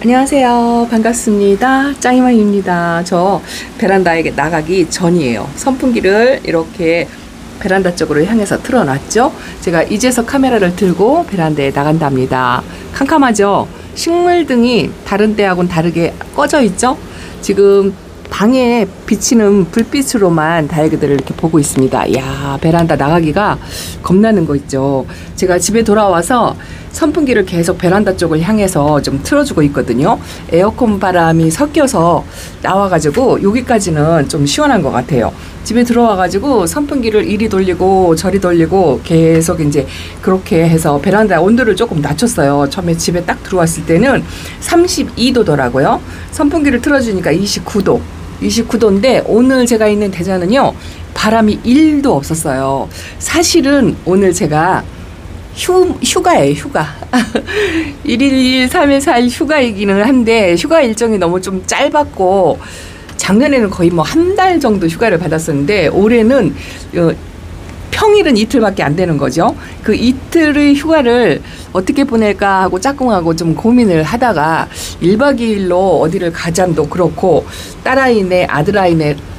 안녕하세요. 반갑습니다. 짱이맘입니다. 저 베란다에 나가기 전이에요. 선풍기를 이렇게 베란다 쪽으로 향해서 틀어놨죠. 제가 이제서 카메라를 들고 베란다에 나간답니다. 캄캄하죠? 식물등이 다른 때하고는 다르게 꺼져 있죠. 지금 방에 비치는 불빛으로만 다육이들을 이렇게 보고 있습니다. 이야, 베란다 나가기가 겁나는 거 있죠. 제가 집에 돌아와서 선풍기를 계속 베란다 쪽을 향해서 좀 틀어주고 있거든요. 에어컨 바람이 섞여서 나와가지고 여기까지는 좀 시원한 것 같아요. 집에 들어와가지고 선풍기를 이리 돌리고 저리 돌리고 계속 이제 그렇게 해서 베란다 온도를 조금 낮췄어요. 처음에 집에 딱 들어왔을 때는 32도더라고요. 선풍기를 틀어주니까 29도인데 오늘 제가 있는 대전은요, 바람이 1도 없었어요. 사실은 오늘 제가 휴가예요, 휴가. 1일 2일 3일 4일 휴가이기는 한데 휴가 일정이 너무 좀 짧았고, 작년에는 거의 뭐 한 달 정도 휴가를 받았었는데 올해는 평일은 이틀밖에 안 되는 거죠. 그 이틀의 휴가를 어떻게 보낼까 하고 짝꿍하고 좀 고민을 하다가 1박 2일로 어디를 가자도 그렇고 딸아이네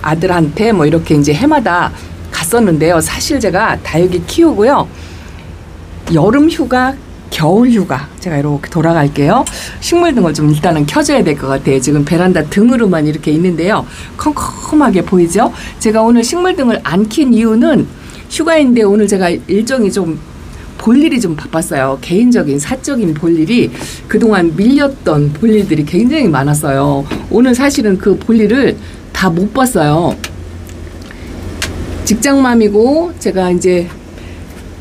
아들한테 뭐 이렇게 이제 해마다 갔었는데요. 사실 제가 다육이 키우고요, 여름 휴가, 겨울 휴가 제가 이렇게 돌아갈게요. 식물 등을 좀 일단은 켜줘야 될 것 같아요. 지금 베란다 등으로만 이렇게 있는데요. 컴컴하게 보이죠? 제가 오늘 식물 등을 안 킨 이유는 휴가인데 오늘 제가 일정이 좀 볼 일이 좀 바빴어요. 개인적인 사적인 볼 일이 그동안 밀렸던 볼 일들이 굉장히 많았어요. 오늘 사실은 그 볼 일을 다 못 봤어요. 직장맘이고 제가 이제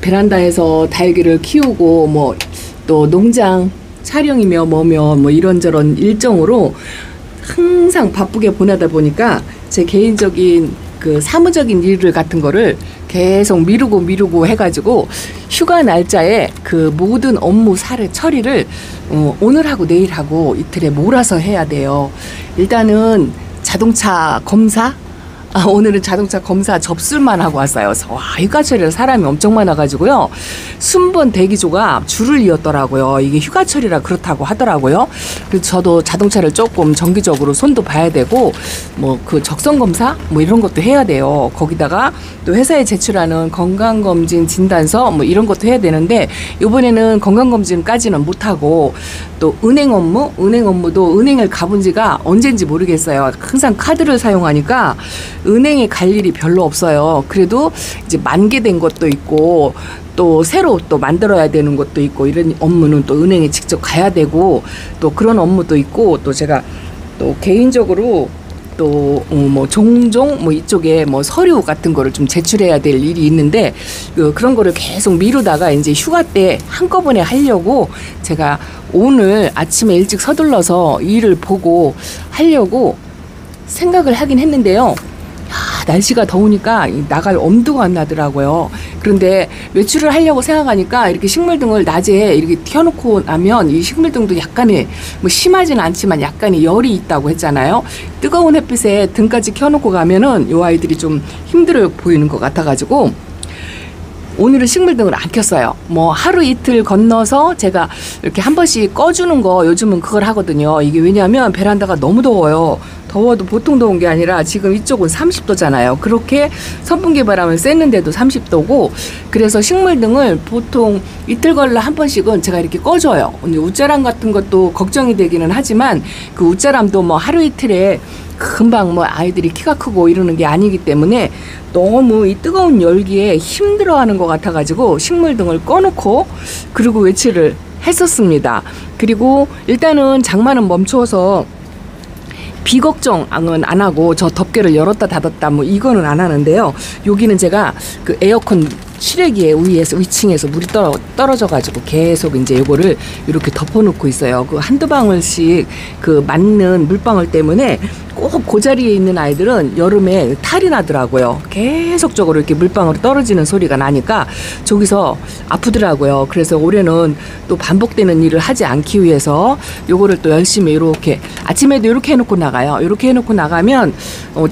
베란다에서 다육이를 키우고 뭐 또 농장 촬영이며 뭐며 뭐 이런저런 일정으로 항상 바쁘게 보내다 보니까 제 개인적인 그 사무적인 일 같은 거를 계속 미루고 해가지고 휴가 날짜에 그 모든 업무 처리를 오늘하고 내일하고 이틀에 몰아서 해야 돼요. 일단은 자동차 검사, 오늘은 자동차 검사 접수만 하고 왔어요. 와, 휴가철이라 사람이 엄청 많아가지고요, 순번 대기조가 줄을 이었더라고요. 이게 휴가철이라 그렇다고 하더라고요. 그래서 저도 자동차를 조금 정기적으로 손도 봐야 되고 뭐 그 적성 검사 뭐 이런 것도 해야 돼요. 거기다가 또 회사에 제출하는 건강검진 진단서 뭐 이런 것도 해야 되는데 이번에는 건강검진까지는 못하고 또 은행 업무도 은행을 가본 지가 언젠지 모르겠어요. 항상 카드를 사용하니까 은행에 갈 일이 별로 없어요. 그래도 이제 만개된 것도 있고 또 새로 또 만들어야 되는 것도 있고 이런 업무는 또 은행에 직접 가야 되고 또 그런 업무도 있고 또 제가 또 개인적으로 또 뭐 종종 뭐 이쪽에 뭐 서류 같은 거를 좀 제출해야 될 일이 있는데 그런 거를 계속 미루다가 이제 휴가 때 한꺼번에 하려고 제가 오늘 아침에 일찍 서둘러서 일을 보고 하려고 생각을 하긴 했는데요. 날씨가 더우니까 나갈 엄두가 안 나더라고요. 그런데 외출을 하려고 생각하니까 이렇게 식물등을 낮에 이렇게 켜놓고 나면 이 식물등도 약간의 뭐 심하지는 않지만 약간의 열이 있다고 했잖아요. 뜨거운 햇빛에 등까지 켜놓고 가면은 요 아이들이 좀 힘들어 보이는 것 같아가지고 오늘은 식물등을 안 켰어요. 뭐 하루 이틀 건너서 제가 이렇게 한 번씩 꺼주는 거 요즘은 그걸 하거든요. 이게 왜냐하면 베란다가 너무 더워요. 더워도 보통 더운 게 아니라 지금 이쪽은 30도잖아요. 그렇게 선풍기 바람을 쐈는데도 30도고 그래서 식물등을 보통 이틀 걸러 한 번씩은 제가 이렇게 꺼줘요. 웃자람 같은 것도 걱정이 되기는 하지만 그 웃자람도 뭐 하루 이틀에 금방 뭐 아이들이 키가 크고 이러는 게 아니기 때문에 너무 이 뜨거운 열기에 힘들어하는 것 같아가지고 식물등을 꺼놓고 그리고 외출을 했었습니다. 그리고 일단은 장마는 멈춰서 비 걱정은 안 하고 저 덮개를 열었다 닫았다 뭐 이거는 안 하는데요. 여기는 제가 그 에어컨 실외기에 위층에서 물이 떨어져 가지고 계속 이제 요거를 이렇게 덮어놓고 있어요. 그 한두 방울씩 그 맞는 물방울 때문에 꼭 그 자리에 있는 아이들은 여름에 탈이 나더라고요. 계속적으로 이렇게 물방울이 떨어지는 소리가 나니까 저기서 아프더라고요. 그래서 올해는 또 반복되는 일을 하지 않기 위해서 요거를 또 열심히 이렇게 아침에도 이렇게 해놓고 나가요. 이렇게 해놓고 나가면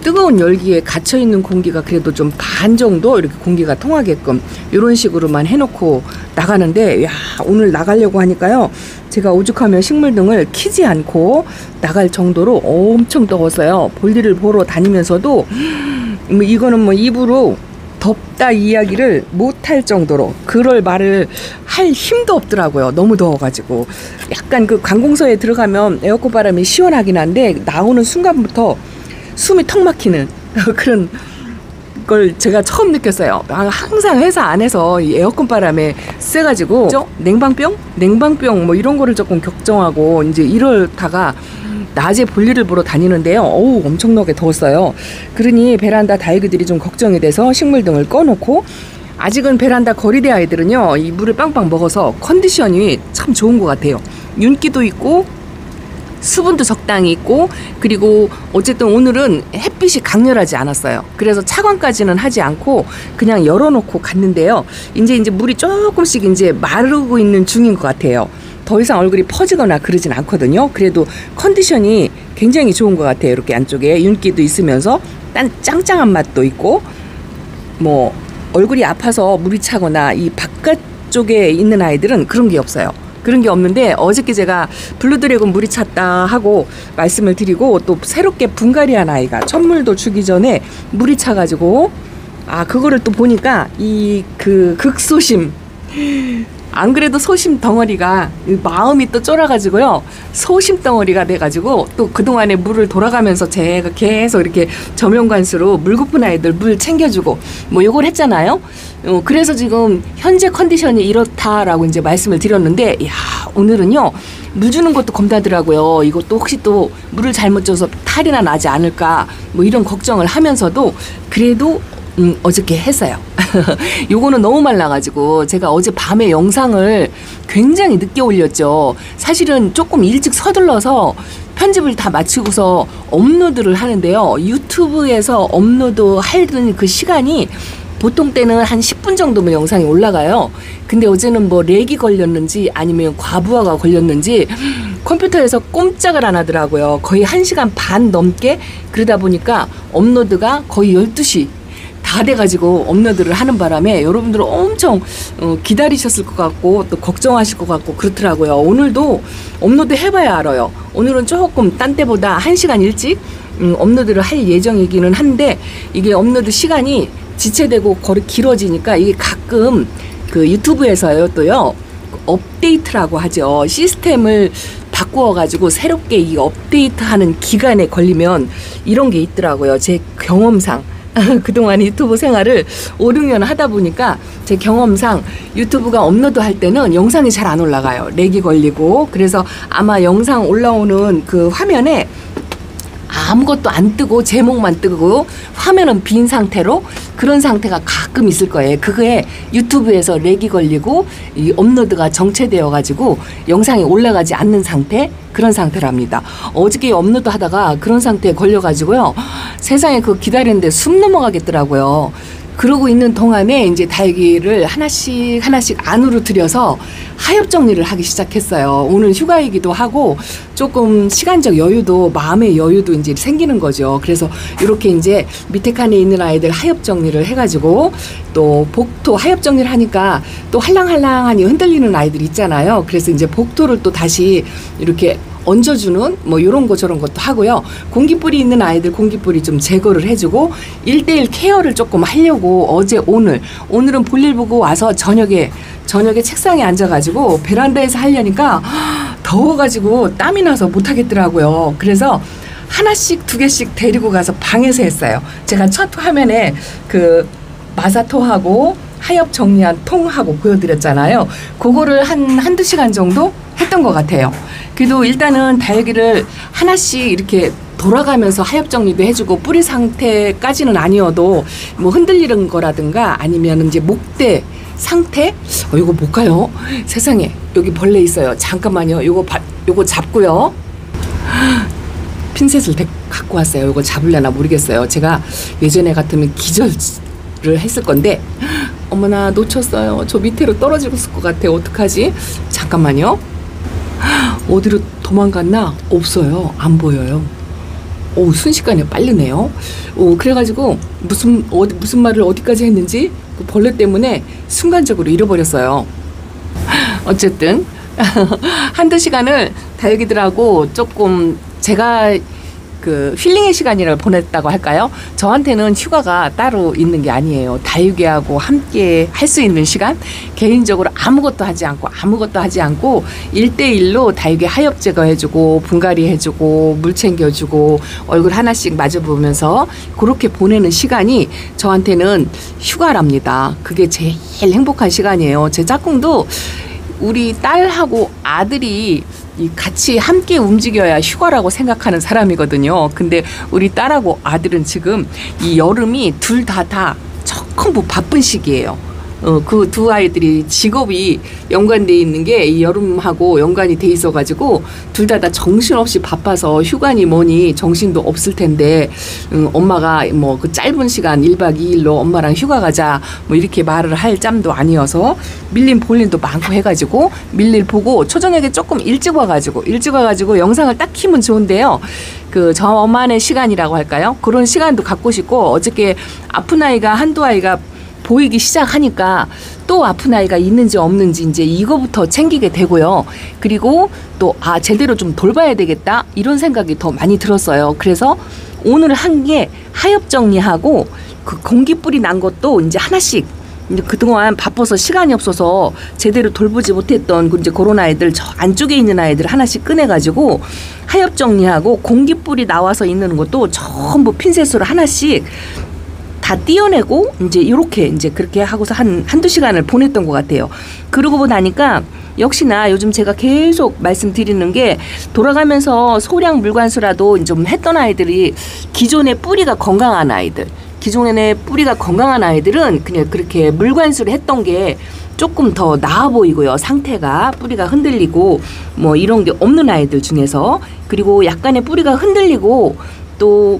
뜨거운 열기에 갇혀있는 공기가 그래도 좀 반 정도 이렇게 공기가 통하게끔 지금 이런 식으로만 해놓고 나가는데, 야, 오늘 나가려고 하니까요, 제가 오죽하면 식물등을 켜지 않고 나갈 정도로 엄청 더웠어요. 볼일을 보러 다니면서도 뭐 이거는 뭐 입으로 덥다 이야기를 못할 정도로, 그럴 말을 할 힘도 없더라고요. 너무 더워가지고. 약간 그 관공서에 들어가면 에어컨 바람이 시원하긴 한데 나오는 순간부터 숨이 턱 막히는 그런 걸 제가 처음 느꼈어요. 항상 회사 안에서 이 에어컨 바람에 쐬가지고 냉방병 뭐 이런 거를 조금 걱정하고 이제 이러다가 낮에 볼일을 보러 다니는데요. 어우, 엄청나게 더웠어요. 그러니 베란다 다육이들이 좀 걱정이 돼서 식물등을 꺼놓고, 아직은 베란다 거리대 아이들은요, 이 물을 빵빵 먹어서 컨디션이 참 좋은 것 같아요. 윤기도 있고 수분도 적당히 있고, 그리고 어쨌든 오늘은 햇빛이 강렬하지 않았어요. 그래서 차광까지는 하지 않고 그냥 열어놓고 갔는데요. 이제 물이 조금씩 이제 마르고 있는 중인 것 같아요. 더 이상 얼굴이 퍼지거나 그러진 않거든요. 그래도 컨디션이 굉장히 좋은 것 같아요. 이렇게 안쪽에 윤기도 있으면서 짱짱한 맛도 있고, 뭐 얼굴이 아파서 물이 차거나 이 바깥쪽에 있는 아이들은 그런 게 없어요. 그런 게 없는데, 어저께 제가 블루드래곤 물이 찼다 하고 말씀을 드리고, 또 새롭게 분갈이한 아이가 첫물도 주기 전에 물이 차가지고, 그거를 또 보니까 이 그 극소심, 안 그래도 소심 덩어리가 마음이 또 쫄아가지고요, 소심 덩어리가 돼가지고 또 그동안에 물을 돌아가면서 제가 계속 이렇게 저명관수로 물 고픈 아이들 물 챙겨주고 뭐 요걸 했잖아요. 그래서 지금 현재 컨디션이 이렇다라고 이제 말씀을 드렸는데, 야, 오늘은요 물 주는 것도 겁나더라고요. 이것도 혹시 또 물을 잘못 줘서 탈이나 나지 않을까 뭐 이런 걱정을 하면서도 그래도 어저께 했어요. 요거는 너무 말라가지고 제가 어제 밤에 영상을 굉장히 늦게 올렸죠. 사실은 조금 일찍 서둘러서 편집을 다 마치고서 업로드를 하는데요. 유튜브에서 업로드 하는 그 시간이 보통 때는 한 10분 정도면 영상이 올라가요. 근데 어제는 뭐 렉이 걸렸는지 아니면 과부하가 걸렸는지 컴퓨터에서 꼼짝을 안 하더라고요. 거의 1시간 반 넘게. 그러다 보니까 업로드가 거의 12시 다 돼가지고 업로드를 하는 바람에 여러분들은 엄청 기다리셨을 것 같고 또 걱정하실 것 같고 그렇더라고요. 오늘도 업로드 해봐야 알아요. 오늘은 조금 딴 때보다 1시간 일찍 업로드를 할 예정이기는 한데, 이게 업로드 시간이 지체되고 거리 길어지니까 이게 가끔 그 유튜브에서요 또요 업데이트라고 하죠. 시스템을 바꾸어가지고 새롭게 이 업데이트하는 기간에 걸리면 이런 게 있더라고요. 제 경험상. 그동안 유튜브 생활을 5, 6년 하다 보니까 제 경험상 유튜브가 업로드 할 때는 영상이 잘 안 올라가요. 렉이 걸리고. 그래서 아마 영상 올라오는 그 화면에 아무것도 안 뜨고 제목만 뜨고 화면은 빈 상태로, 그런 상태가 가끔 있을 거예요. 그거에 유튜브에서 렉이 걸리고 이 업로드가 정체되어 가지고 영상이 올라가지 않는 상태, 그런 상태랍니다. 어저께 업로드 하다가 그런 상태에 걸려 가지고요, 세상에 그 기다리는데 숨 넘어가겠더라고요. 그러고 있는 동안에 이제 다육이를 하나씩 안으로 들여서 하엽 정리를 하기 시작했어요. 오늘 휴가이기도 하고 조금 시간적 여유도, 마음의 여유도 이제 생기는 거죠. 그래서 이렇게 이제 밑에 칸에 있는 아이들 하엽 정리를 해가지고, 또 복토 하엽 정리를 하니까 또 할랑할랑하니 흔들리는 아이들 있잖아요. 그래서 이제 복토를 또 다시 이렇게 얹어주는 뭐 요런 거 저런 것도 하고요. 공기뿌리 있는 아이들 공기뿌리 좀 제거를 해주고 1:1 케어를 조금 하려고 어제 오늘은 볼일 보고 와서 저녁에 책상에 앉아가지고 베란다에서 하려니까 더워가지고 땀이 나서 못하겠더라고요. 그래서 하나씩 2개씩 데리고 가서 방에서 했어요. 제가 첫 화면에 그 마사토하고 하엽 정리한 통하고 보여드렸잖아요. 그거를 한두 시간 정도 했던 것 같아요. 그래도 일단은 다육이를 하나씩 이렇게 돌아가면서 하엽 정리도 해주고, 뿌리 상태까지는 아니어도 뭐 흔들리는 거라든가 아니면 이제 목대 상태, 이거 뭘까요? 세상에, 여기 벌레 있어요. 잠깐만요. 요거 잡고요. 핀셋을 갖고 왔어요. 이거 잡으려나 모르겠어요. 제가 예전에 같으면 기절을 했을 건데, 어머나 놓쳤어요. 저 밑으로 떨어지고 있을 것 같아요. 어떡하지? 잠깐만요. 어디로 도망갔나? 없어요. 안 보여요. 오, 순식간에 빠르네요. 오, 그래가지고 무슨 말을 어디까지 했는지 그 벌레 때문에 순간적으로 잃어버렸어요. 어쨌든 한두 시간을 다육이들하고 조금 제가 그 힐링의 시간이라고 보냈다고 할까요? 저한테는 휴가가 따로 있는 게 아니에요. 다육이하고 함께 할 수 있는 시간, 개인적으로 아무것도 하지 않고 1대1로 다육이 하엽 제거해주고 분갈이 해주고 물 챙겨주고 얼굴 하나씩 마주보면서 그렇게 보내는 시간이 저한테는 휴가랍니다. 그게 제일 행복한 시간이에요. 제 짝꿍도 우리 딸하고 아들이 같이 함께 움직여야 휴가라고 생각하는 사람이거든요. 근데 우리 딸하고 아들은 지금 이 여름이 둘 다 조금 바쁜 시기예요. 그 두 아이들이 직업이 연관돼 있는 게 이 여름하고 연관이 돼 있어가지고 둘 다 정신없이 바빠서 휴가니 뭐니 정신도 없을 텐데 엄마가 뭐 그 짧은 시간 1박 2일로 엄마랑 휴가 가자 뭐 이렇게 말을 할 짬도 아니어서 밀린 볼일도 많고 해가지고 밀릴 보고 초저녁에 조금 일찍 와가지고 영상을 딱 키면 좋은데요. 그 저만의 시간이라고 할까요? 그런 시간도 갖고 싶고 어저께 아픈 아이가 한두 아이가 보이기 시작하니까 또 아픈 아이가 있는지 없는지 이제 이거부터 챙기게 되고요. 그리고 또 제대로 좀 돌봐야 되겠다 이런 생각이 더 많이 들었어요. 그래서 오늘 한 게 하엽 정리하고 그 공기뿌리 난 것도 이제 하나씩 이제 그동안 바빠서 시간이 없어서 제대로 돌보지 못했던 이제 그런 아이들 저 안쪽에 있는 아이들 하나씩 꺼내가지고 하엽 정리하고 공기뿌리 나와서 있는 것도 전부 핀셋으로 하나씩 다 띄어내고 이제 이렇게 이제 그렇게 하고서 한두 시간을 보냈던 것 같아요. 그러고 나니까 역시나 요즘 제가 계속 말씀드리는 게 돌아가면서 소량 물관수라도 좀 했던 아이들이 기존의 뿌리가 건강한 아이들은 그냥 그렇게 물관수를 했던 게 조금 더 나아 보이고요. 상태가 뿌리가 흔들리고 뭐 이런 게 없는 아이들 중에서 그리고 약간의 뿌리가 흔들리고 또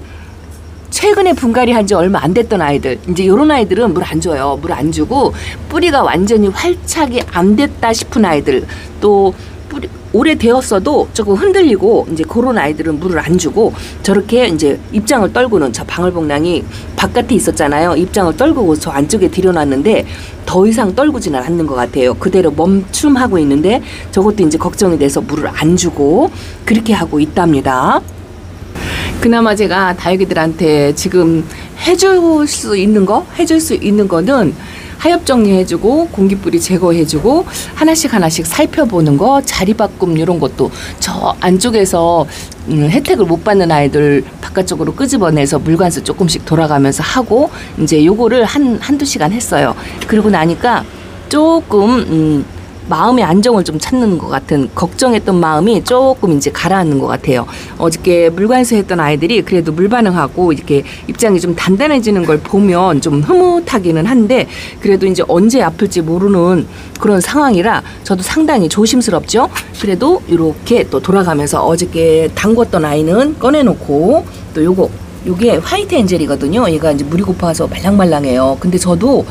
최근에 분갈이 한 지 얼마 안 됐던 아이들 이제 이런 아이들은 물 안 줘요. 물 안 주고 뿌리가 완전히 활착이 안 됐다 싶은 아이들 또 뿌리 오래되었어도 조금 흔들리고 이제 그런 아이들은 물을 안 주고 저렇게 이제 입장을 떨구는 저 방울복랑이 바깥에 있었잖아요. 입장을 떨구고 저 안쪽에 들여놨는데 더 이상 떨구지는 않는 것 같아요. 그대로 멈춤하고 있는데 저것도 이제 걱정이 돼서 물을 안 주고 그렇게 하고 있답니다. 그나마 제가 다육이들한테 지금 해줄 수 있는 거는 하엽 정리해주고 공기뿌리 제거해주고 하나씩 살펴보는 거 자리 바꿈 이런 것도 저 안쪽에서 혜택을 못 받는 아이들 바깥쪽으로 끄집어내서 물관수 조금씩 돌아가면서 하고 이제 요거를 한두 시간 했어요. 그러고 나니까 조금 마음의 안정을 좀 찾는 것 같은 걱정했던 마음이 조금 이제 가라앉는 것 같아요. 어저께 물관수 했던 아이들이 그래도 물 반응하고 이렇게 입장이 좀 단단해지는 걸 보면 좀 흐뭇하기는 한데 그래도 이제 언제 아플지 모르는 그런 상황이라 저도 상당히 조심스럽죠. 그래도 이렇게 또 돌아가면서 어저께 담궜던 아이는 꺼내놓고 또 요게 화이트 엔젤이거든요. 얘가 이제 물이 고파서 말랑말랑해요. 근데 저도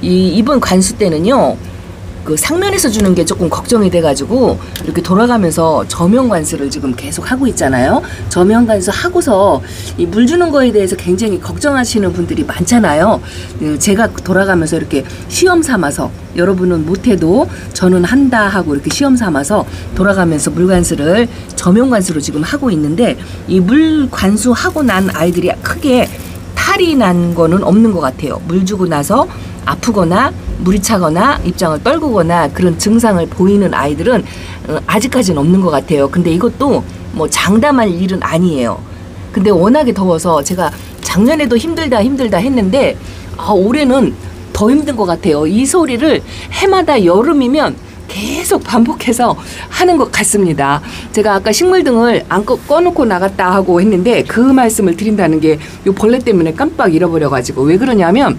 이번 관수 때는요. 그 상면에서 주는 게 조금 걱정이 돼가지고 이렇게 돌아가면서 저면 관수를 지금 계속 하고 있잖아요. 저면 관수 하고서 이 물 주는 거에 대해서 굉장히 걱정하시는 분들이 많잖아요. 제가 돌아가면서 이렇게 시험 삼아서 여러분은 못해도 저는 한다 하고 이렇게 시험 삼아서 돌아가면서 물 관수를 저면 관수로 지금 하고 있는데 이 물 관수 하고 난 아이들이 크게 탈이 난 거는 없는 것 같아요. 물 주고 나서 아프거나 물이 차거나 입장을 떨구거나 그런 증상을 보이는 아이들은 아직까지는 없는 것 같아요. 근데 이것도 뭐 장담할 일은 아니에요. 근데 워낙에 더워서 제가 작년에도 힘들다 했는데 올해는 더 힘든 것 같아요. 이 소리를 해마다 여름이면 계속 반복해서 하는 것 같습니다. 제가 아까 식물등을 안 꺼놓고 나갔다 하고 했는데 그 말씀을 드린다는 게 요 벌레 때문에 깜빡 잃어버려가지고 왜 그러냐면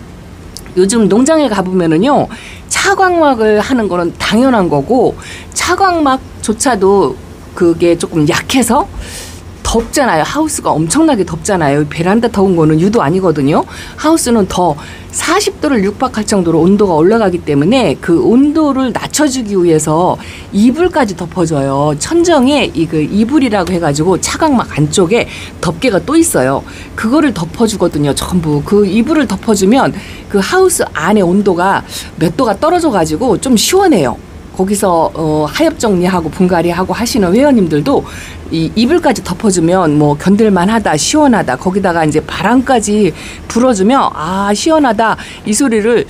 요즘 농장에 가보면은요 차광막을 하는 거는 당연한 거고 차광막조차도 그게 조금 약해서 더 덥잖아요. 하우스가 엄청나게 덥잖아요. 베란다 더운 거는 유도 아니거든요. 하우스는 더 40도를 육박할 정도로 온도가 올라가기 때문에 그 온도를 낮춰주기 위해서 이불까지 덮어줘요. 천정에 그 이불이라고 해가지고 차광막 안쪽에 덮개가 또 있어요. 그거를 덮어주거든요. 전부 그 이불을 덮어주면 그 하우스 안에 온도가 몇 도가 떨어져가지고 좀 시원해요. 거기서 하엽 정리하고 분갈이하고 하시는 회원님들도 이 이불까지 덮어주면 뭐 견딜만하다, 시원하다, 거기다가 이제 바람까지 불어주면 아 시원하다 이 소리를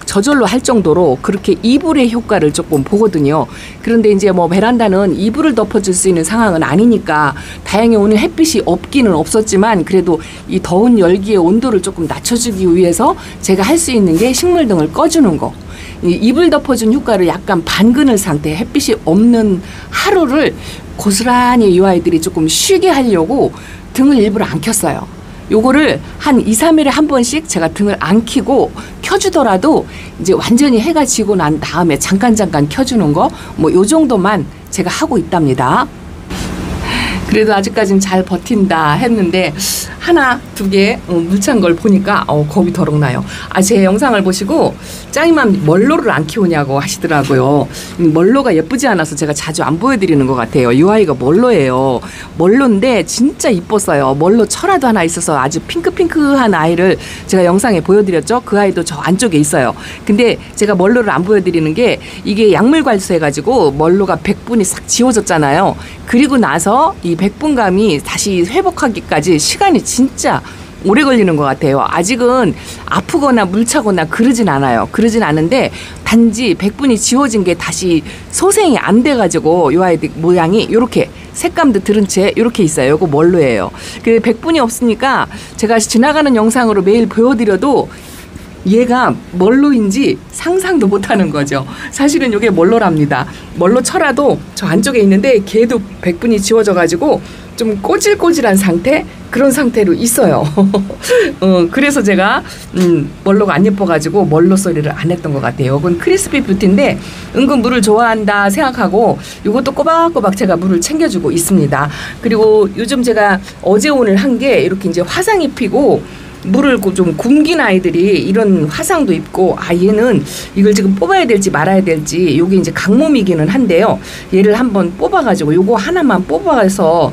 저절로 할 정도로 그렇게 이불의 효과를 조금 보거든요. 그런데 이제 뭐 베란다는 이불을 덮어줄 수 있는 상황은 아니니까 다행히 오늘 햇빛이 없기는 없었지만 그래도 이 더운 열기의 온도를 조금 낮춰주기 위해서 제가 할 수 있는 게 식물등을 꺼주는 거. 이 이불 덮어준 효과를 약간 반그늘 상태, 햇빛이 없는 하루를 고스란히 이 아이들이 조금 쉬게 하려고 등을 일부러 안 켰어요. 요거를 한 2, 3일에 한 번씩 제가 등을 안 켜고 켜주더라도 이제 완전히 해가 지고 난 다음에 잠깐 켜주는 거 뭐 요 정도만 제가 하고 있답니다. 그래도 아직까지는 잘 버틴다 했는데 하나, 두 개 물찬 걸 보니까 겁이 더럭 나요. 제 영상을 보시고 짱이맘 멀로를 안 키우냐고 하시더라고요. 멀로가 예쁘지 않아서 제가 자주 안 보여드리는 것 같아요. 이 아이가 멀로예요. 멀로인데 진짜 이뻤어요. 멀로 철화도 하나 있어서 아주 핑크핑크한 아이를 제가 영상에 보여드렸죠. 그 아이도 저 안쪽에 있어요. 근데 제가 멀로를 안 보여드리는 게 이게 약물 관수해가지고 멀로가 백분이 싹 지워졌잖아요. 그리고 나서 이 백분감이 다시 회복하기까지 시간이 진짜 오래 걸리는 것 같아요. 아직은 아프거나 물차거나 그러진 않아요. 그러진 않은데 단지 백분이 지워진 게 다시 소생이 안 돼가지고 요 아이들 모양이 요렇게 색감도 들은 채 요렇게 있어요. 요거 멀로예요. 그 백분이 없으니까 제가 지나가는 영상으로 매일 보여드려도 얘가 멀로인지 상상도 못하는 거죠. 사실은 이게 멀로랍니다. 멀로 철화도 저 안쪽에 있는데 걔도 백분이 지워져가지고 좀 꼬질꼬질한 상태? 그런 상태로 있어요. 그래서 제가 멀로가 안 예뻐가지고 멀로 소리를 안 했던 것 같아요. 이건 크리스피 뷰티인데 은근 물을 좋아한다 생각하고 이것도 꼬박꼬박 제가 물을 챙겨주고 있습니다. 그리고 요즘 제가 어제 오늘 한 게 이렇게 이제 화상이 피고 물을 좀 굶긴 아이들이 이런 화상도 입고 얘는 이걸 지금 뽑아야 될지 말아야 될지 요게 이제 강몸이기는 한데요. 얘를 한번 뽑아가지고 요거 하나만 뽑아서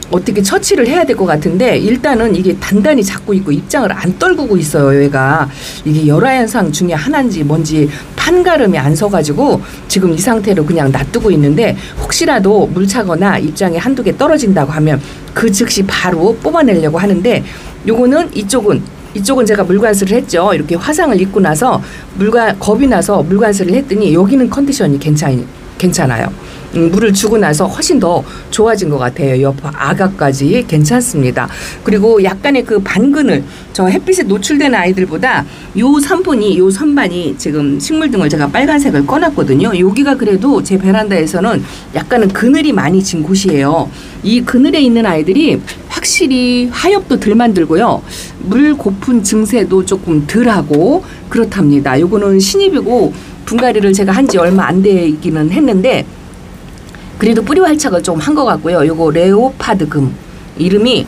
어떻게 처치를 해야 될 것 같은데 일단은 이게 단단히 잡고 있고 입장을 안 떨구고 있어요. 얘가 이게 열화현상 중에 하나인지 뭔지 판가름이 안 서가지고 지금 이 상태로 그냥 놔두고 있는데 혹시라도 물 차거나 입장이 한두 개 떨어진다고 하면 그 즉시 바로 뽑아내려고 하는데 요거는 이쪽은 제가 물관수를 했죠. 이렇게 화상을 입고 나서 겁이 나서 물관수를 했더니 여기는 컨디션이 괜찮아요. 물을 주고 나서 훨씬 더 좋아진 것 같아요. 옆 아가까지 괜찮습니다. 그리고 약간의 그 반그늘, 저 햇빛에 노출되는 아이들보다 요 선반이 지금 식물등을 제가 빨간색을 꺼놨거든요. 여기가 그래도 제 베란다에서는 약간은 그늘이 많이 진 곳이에요. 이 그늘에 있는 아이들이 확실히 하엽도 덜 만들고요. 물 고픈 증세도 조금 덜하고 그렇답니다. 요거는 신입이고 분갈이를 제가 한 지 얼마 안 되기는 했는데 그래도 뿌리 활착을 좀 한 것 같고요. 요거 레오파드 금 이름이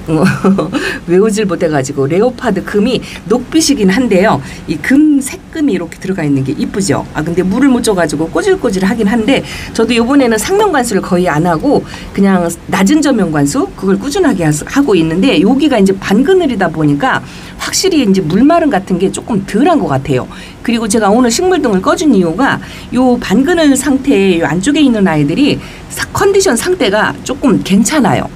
외우질 못해가지고 레오파드 금이 녹빛이긴 한데요. 이 금 색금이 이렇게 들어가 있는 게 이쁘죠. 근데 물을 못 줘가지고 꼬질꼬질하긴 한데 저도 이번에는 상면 관수를 거의 안 하고 그냥 낮은 저면 관수 그걸 꾸준하게 하고 있는데 여기가 이제 반그늘이다 보니까 확실히 이제 물마름 같은 게 조금 덜한 것 같아요. 그리고 제가 오늘 식물등을 꺼준 이유가 요 반그늘 상태에 요 안쪽에 있는 아이들이 컨디션 상태가 조금 괜찮아요.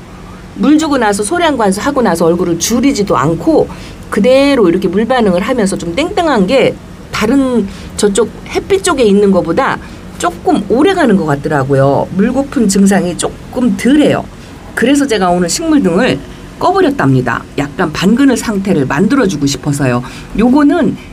물 주고 나서 소량 관수하고 나서 얼굴을 줄이지도 않고 그대로 이렇게 물 반응을 하면서 좀 땡땡한 게 다른 저쪽 햇빛 쪽에 있는 것보다 조금 오래 가는 것 같더라고요. 물 고픈 증상이 조금 덜해요. 그래서 제가 오늘 식물등을 꺼버렸답니다. 약간 반그늘 상태를 만들어주고 싶어서요. 요거는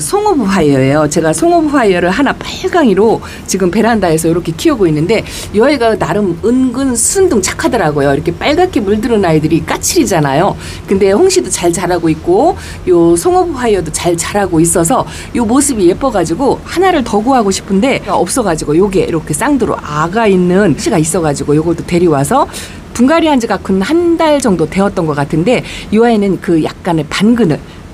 송오브 화이어예요. 제가 송오브 화이어를 하나 빨강이로 지금 베란다에서 이렇게 키우고 있는데 이 아이가 나름 은근 순둥 착하더라고요. 이렇게 빨갛게 물드는 아이들이 까칠이잖아요. 근데 홍시도 잘 자라고 있고 요 송오브 화이어도 잘 자라고 있어서 요 모습이 예뻐가지고 하나를 더 구하고 싶은데 없어가지고 요게 이렇게 쌍두로 아가 있는 씨가 있어가지고 요것도 데려와서 분갈이 한 지가 근 한 달 정도 되었던 것 같은데 이 아이는 그 약간의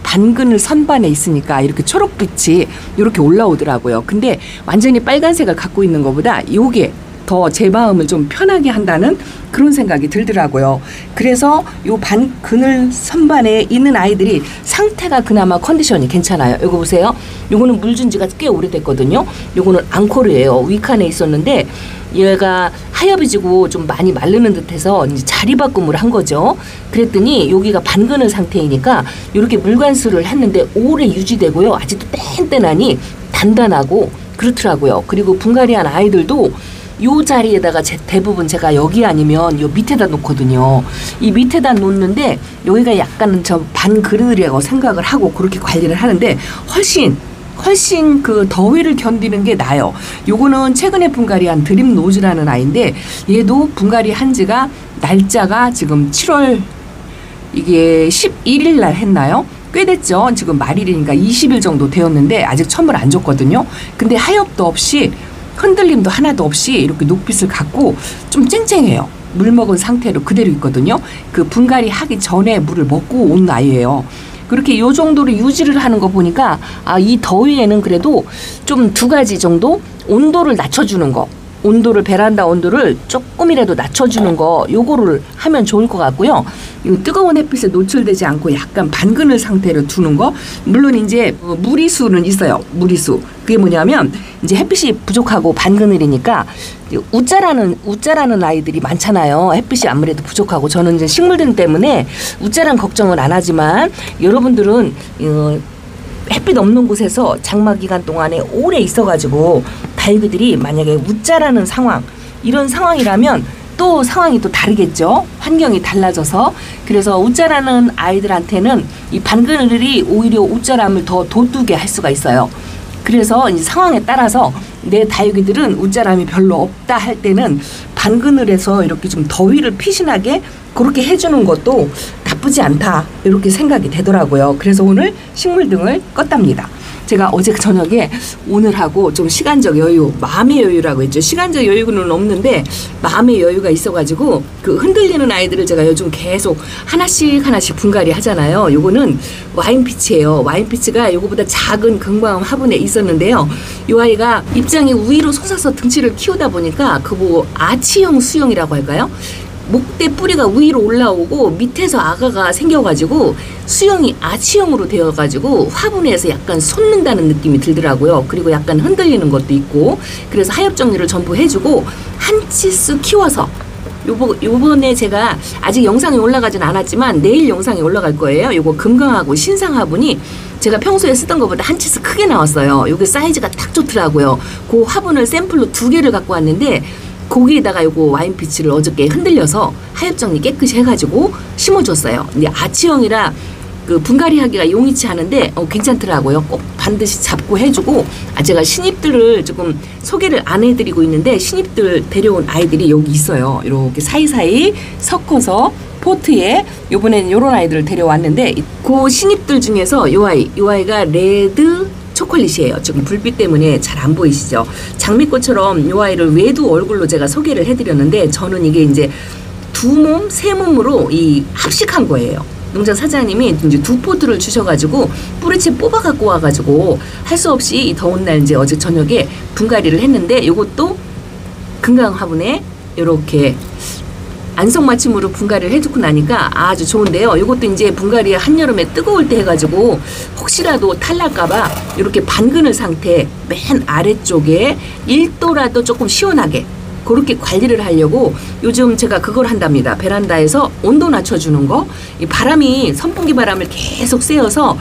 반그늘 선반에 있으니까 이렇게 초록빛이 이렇게 올라오더라고요. 근데 완전히 빨간색을 갖고 있는 것보다 요게 더 제 마음을 좀 편하게 한다는 그런 생각이 들더라고요. 그래서 요 반그늘 선반에 있는 아이들이 상태가 그나마 컨디션이 괜찮아요. 이거 보세요. 요거는 물 준 지가 꽤 오래됐거든요. 요거는 앙코르예요. 위칸에 있었는데 얘가 하엽이 지고 좀 많이 마르는 듯해서 이제 자리바꿈을 한 거죠. 그랬더니 여기가 반그늘 상태이니까 이렇게 물관수를 했는데 오래 유지되고요. 아직도 뗀뗀하니 단단하고 그렇더라고요. 그리고 분갈이한 아이들도 요 자리에다가 대부분 제가 여기 아니면 요 밑에다 놓거든요. 이 밑에다 놓는데 여기가 약간은 저 반그늘이라고 생각을 하고 그렇게 관리를 하는데 훨씬 그 더위를 견디는 게 나아요. 요거는 최근에 분갈이한 드립 노즈라는 아이인데 얘도 분갈이 한 지가 날짜가 지금 7월 이게 11일 날 했나요? 꽤 됐죠. 지금 말일이니까 20일 정도 되었는데 아직 첨을 안 줬거든요. 근데 하엽도 없이 흔들림도 하나도 없이 이렇게 녹빛을 갖고 좀 쨍쨍해요. 물 먹은 상태로 그대로 있거든요. 그 분갈이 하기 전에 물을 먹고 온 아이예요. 그렇게 요 정도로 유지를 하는 거 보니까 이 더위에는 그래도 좀 두 가지 정도 온도를 낮춰주는 거, 베란다 온도를 조금이라도 낮춰주는 거 요거를 하면 좋을 것 같고요. 이 뜨거운 햇빛에 노출되지 않고 약간 반그늘 상태로 두는 거. 물론 이제 무리수는 있어요. 무리수. 그게 뭐냐면 이제 햇빛이 부족하고 반그늘이니까 우짜라는 아이들이 많잖아요. 햇빛이 아무래도 부족하고 저는 이제 식물들 때문에 우짜란 걱정을 안 하지만 여러분들은 햇빛 없는 곳에서 장마 기간 동안에 오래 있어가지고 다육이들이 만약에 우짜라는 상황 이런 상황이라면 또 상황이 또 다르겠죠. 환경이 달라져서. 그래서 우짜라는 아이들한테는 이 반그늘이 오히려 우짜람을 더 돋우게 할 수가 있어요. 그래서 이 상황에 따라서 내 다육이들은 우짜람이 별로 없다 할 때는 반그늘에서 이렇게 좀 더위를 피신하게 그렇게 해주는 것도 나쁘지 않다 이렇게 생각이 되더라고요. 그래서 오늘 식물등을 껐답니다. 제가 어제 저녁에 오늘하고 좀 시간적 여유, 마음의 여유라고 했죠. 시간적 여유는 없는데 마음의 여유가 있어가지고 그 흔들리는 아이들을 제가 요즘 계속 하나씩 분갈이 하잖아요. 요거는 와인피치예요. 와인피치가 요거보다 작은 금광 화분에 있었는데요. 요 아이가 입장이 위로 솟아서 등치를 키우다 보니까 그 뭐 아치형 수영이라고 할까요? 목대 뿌리가 위로 올라오고 밑에서 아가가 생겨가지고 수영이 아치형으로 되어가지고 화분에서 약간 솟는다는 느낌이 들더라고요. 그리고 약간 흔들리는 것도 있고 그래서 하엽 정리를 전부 해주고 한 치수 키워서 요번에 제가 아직 영상이 올라가진 않았지만 내일 영상이 올라갈 거예요. 요거 금강하고 신상 화분이 제가 평소에 쓰던 것보다 한 치수 크게 나왔어요. 요게 사이즈가 딱 좋더라고요. 그 화분을 샘플로 2개를 갖고 왔는데 거기에다가 요거 와인피치를 어저께 흔들려서 하엽 정리 깨끗이 해가지고 심어줬어요. 근데 아치형이라 그 분갈이 하기가 용이치 않은데 괜찮더라고요. 꼭 반드시 잡고 해주고 제가 신입들을 조금 소개를 안 해드리고 있는데 신입들 데려온 아이들이 여기 있어요. 이렇게 사이사이 섞어서 포트에 요번에는 요런 아이들을 데려왔는데 그 신입들 중에서 요 아이가 레드 초콜릿이에요. 지금 불빛 때문에 잘 안 보이시죠? 장미꽃처럼 요 아이를 외두 얼굴로 제가 소개를 해드렸는데 저는 이게 이제 세 몸으로 이 합식한 거예요. 농장 사장님이 이제 2포트를 주셔가지고 뿌리채 뽑아 갖고 와가지고 할 수 없이 이 더운 날 이제 어제 저녁에 분갈이를 했는데 요것도 금강 화분에 이렇게 안성맞춤으로 분갈이를 해주고 나니까 아주 좋은데요. 이것도 이제 분갈이 한여름에 뜨거울 때 해가지고 혹시라도 탈날까봐 이렇게 반그늘 상태 맨 아래쪽에 1도라도 조금 시원하게 그렇게 관리를 하려고 요즘 제가 그걸 한답니다. 베란다에서 온도 낮춰주는 거. 이 바람이 선풍기 바람을 계속 쐬어서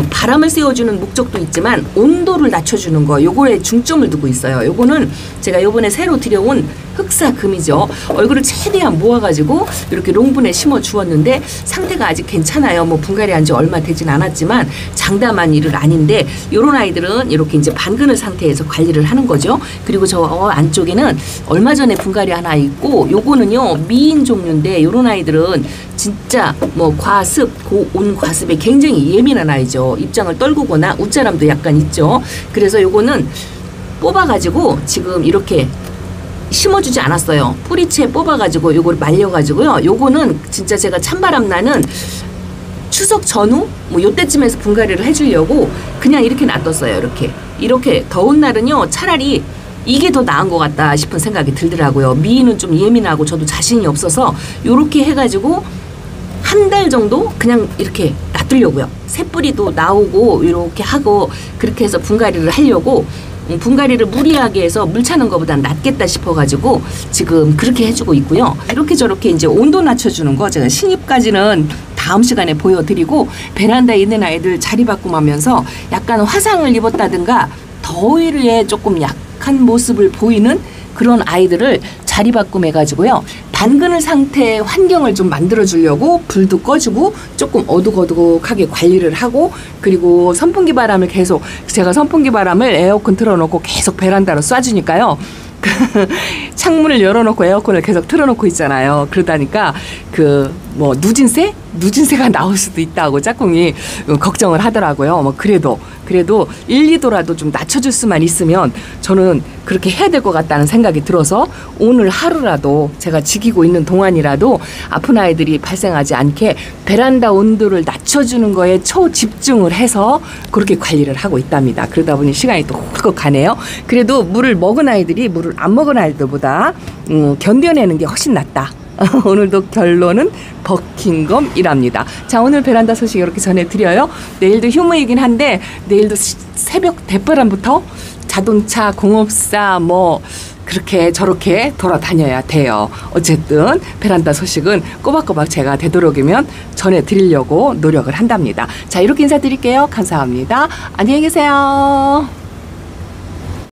바람을 쐬어주는 목적도 있지만 온도를 낮춰주는 거 요거에 중점을 두고 있어요. 요거는 제가 요번에 새로 들여온 흑사금이죠. 얼굴을 최대한 모아가지고 이렇게 롱분에 심어 주었는데 상태가 아직 괜찮아요. 뭐 분갈이 한 지 얼마 되진 않았지만 장담한 일은 아닌데 요런 아이들은 이렇게 이제 반그늘 상태에서 관리를 하는 거죠. 그리고 저 안쪽에는 얼마 전에 분갈이 하나 있고 요거는요 미인 종류인데 요런 아이들은 진짜 뭐 과습, 고온 과습에 굉장히 예민한 아이죠. 입장을 떨구거나 웃자람도 약간 있죠. 그래서 요거는 뽑아가지고 지금 이렇게 심어주지 않았어요. 뿌리채 뽑아가지고 요걸 말려가지고요. 요거는 진짜 제가 찬바람 나는 추석 전후 뭐 요때쯤에서 분갈이를 해주려고 그냥 이렇게 놔뒀어요. 이렇게 더운 날은요 차라리 이게 더 나은 것 같다 싶은 생각이 들더라고요. 미인은 좀 예민하고 저도 자신이 없어서 요렇게 해가지고 한 달 정도 그냥 이렇게 놔두려고요. 새뿌리도 나오고 이렇게 하고 그렇게 해서 분갈이를 하려고 분갈이를 무리하게 해서 물 차는 것보단 낫겠다 싶어가지고 지금 그렇게 해주고 있고요. 이렇게 저렇게 이제 온도 낮춰주는 거 제가 신입까지는 다음 시간에 보여드리고 베란다에 있는 아이들 자리바꿈하면서 약간 화상을 입었다든가 더위에 조금 약한 모습을 보이는 그런 아이들을 자리바꿈해가지고요. 반그늘 상태의 환경을 좀 만들어주려고 불도 꺼주고 조금 어둑어둑하게 관리를 하고 그리고 선풍기 바람을 계속 제가 선풍기 바람을 에어컨 틀어놓고 계속 베란다로 쏴주니까요. 창문을 열어놓고 에어컨을 계속 틀어놓고 있잖아요. 그러다니까 뭐 누진세가 나올 수도 있다고 짝꿍이 걱정을 하더라고요. 뭐 그래도 1, 2도라도 좀 낮춰줄 수만 있으면 저는 그렇게 해야 될 것 같다는 생각이 들어서 오늘 하루라도 제가 지키고 있는 동안이라도 아픈 아이들이 발생하지 않게 베란다 온도를 낮춰주는 거에 초집중을 해서 그렇게 관리를 하고 있답니다. 그러다 보니 시간이 또 훅 가네요. 그래도 물을 먹은 아이들이 물을 안 먹은 아이들보다 견뎌내는 게 훨씬 낫다. 오늘도 결론은 버킹검이랍니다. 자, 오늘 베란다 소식 이렇게 전해드려요. 내일도 휴무이긴 한데 내일도 새벽 대바람부터 자동차 공업사 뭐 그렇게 저렇게 돌아다녀야 돼요. 어쨌든 베란다 소식은 꼬박꼬박 제가 되도록이면 전해드리려고 노력을 한답니다. 자, 이렇게 인사드릴게요. 감사합니다. 안녕히 계세요.